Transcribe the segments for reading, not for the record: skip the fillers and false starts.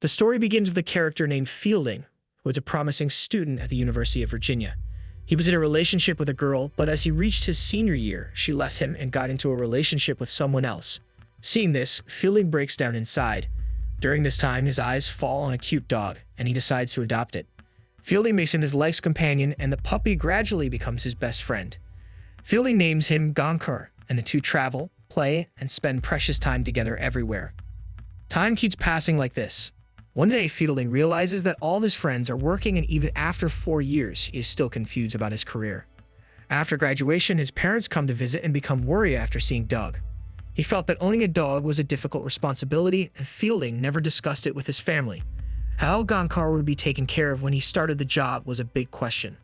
The story begins with a character named Fielding, who was a promising student at the University of Virginia. He was in a relationship with a girl, but as he reached his senior year, she left him and got into a relationship with someone else. Seeing this, Fielding breaks down inside. During this time, his eyes fall on a cute dog, and he decides to adopt it. Fielding makes him his life's companion, and the puppy gradually becomes his best friend. Fielding names him Gonkar, and the two travel, play, and spend precious time together everywhere. Time keeps passing like this. One day, Fielding realizes that all his friends are working, and even after 4 years, he is still confused about his career. After graduation, his parents come to visit and become worried after seeing Doug. He felt that owning a dog was a difficult responsibility, and Fielding never discussed it with his family. How Gonkar would be taken care of when he started the job was a big question.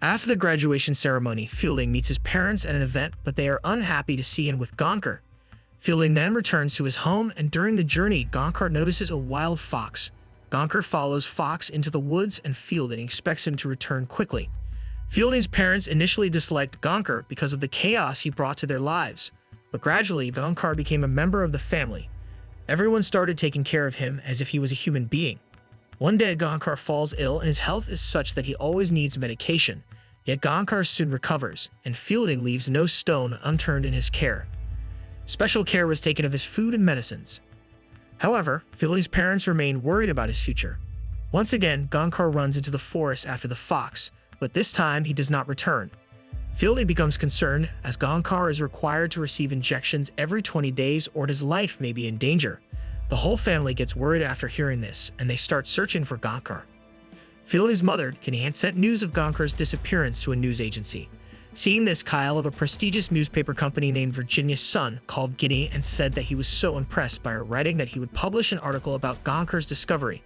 After the graduation ceremony, Fielding meets his parents at an event, but they are unhappy to see him with Gonkar. Fielding then returns to his home, and during the journey, Gonkar notices a wild fox. Gonkar follows Fox into the woods, and Fielding expects him to return quickly. Fielding's parents initially disliked Gonkar because of the chaos he brought to their lives, but gradually Gonkar became a member of the family. Everyone started taking care of him as if he was a human being. One day, Gonkar falls ill, and his health is such that he always needs medication. Yet Gonkar soon recovers, and Fielding leaves no stone unturned in his care. Special care was taken of his food and medicines. However, Fielding's parents remain worried about his future. Once again, Gonkar runs into the forest after the fox, but this time he does not return. Fielding becomes concerned as Gonkar is required to receive injections every 20 days or his life may be in danger. The whole family gets worried after hearing this, and they start searching for Gonkar. Fielding's mother, Kenny, had sent news of Gonkar's disappearance to a news agency. Seeing this, Kyle of a prestigious newspaper company named Virginia Sun called Ginny and said that he was so impressed by her writing that he would publish an article about Gonkar's discovery.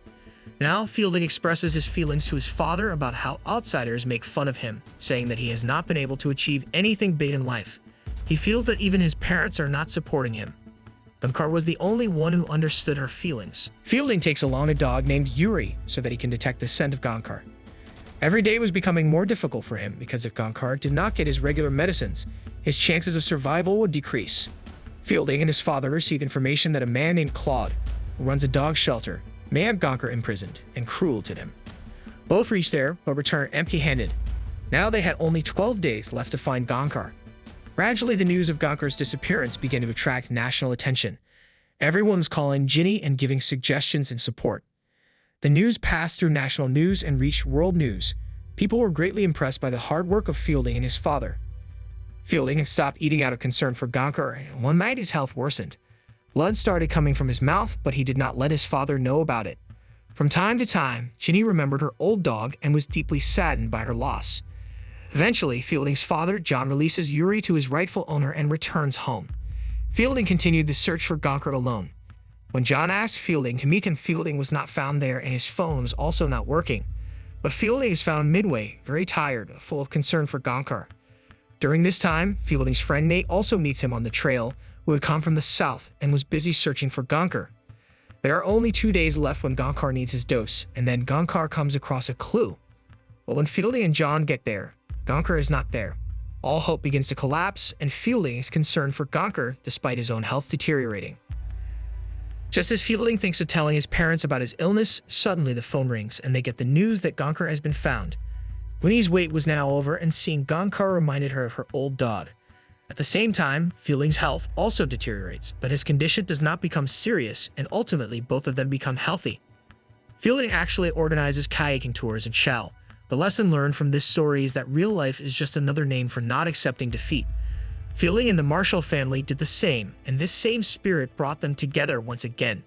Now, Fielding expresses his feelings to his father about how outsiders make fun of him, saying that he has not been able to achieve anything big in life. He feels that even his parents are not supporting him. Gonkar was the only one who understood her feelings. Fielding takes along a dog named Yuri so that he can detect the scent of Gonkar. Every day was becoming more difficult for him because if Gonkar did not get his regular medicines, his chances of survival would decrease. Fielding and his father received information that a man named Claude, who runs a dog shelter, may have Gonkar imprisoned and crueled him. Both reach there but return empty-handed. Now they had only 12 days left to find Gonkar. Gradually, the news of Gonkar's disappearance began to attract national attention. Everyone was calling Ginny and giving suggestions and support. The news passed through national news and reached world news. People were greatly impressed by the hard work of Fielding and his father. Fielding had stopped eating out of concern for Gonkar, and one night his health worsened. Blood started coming from his mouth, but he did not let his father know about it. From time to time, Ginny remembered her old dog and was deeply saddened by her loss. Eventually, Fielding's father, John, releases Yuri to his rightful owner and returns home. Fielding continued the search for Gonkar alone. When John asked Fielding to meet him, Fielding was not found there and his phone was also not working. But Fielding is found midway, very tired, full of concern for Gonkar. During this time, Fielding's friend Nate also meets him on the trail, who had come from the south and was busy searching for Gonkar. There are only 2 days left when Gonkar needs his dose, and then Gonkar comes across a clue. But when Fielding and John get there, Gonkar is not there. All hope begins to collapse, and Fielding is concerned for Gonkar despite his own health deteriorating. Just as Fielding thinks of telling his parents about his illness, suddenly the phone rings and they get the news that Gonkar has been found. Winnie's wait was now over, and seeing Gonkar reminded her of her old dog. At the same time, Fielding's health also deteriorates, but his condition does not become serious, and ultimately both of them become healthy. Fielding actually organizes kayaking tours in Shell. The lesson learned from this story is that real life is just another name for not accepting defeat. Fielding and the Marshall family did the same, and this same spirit brought them together once again.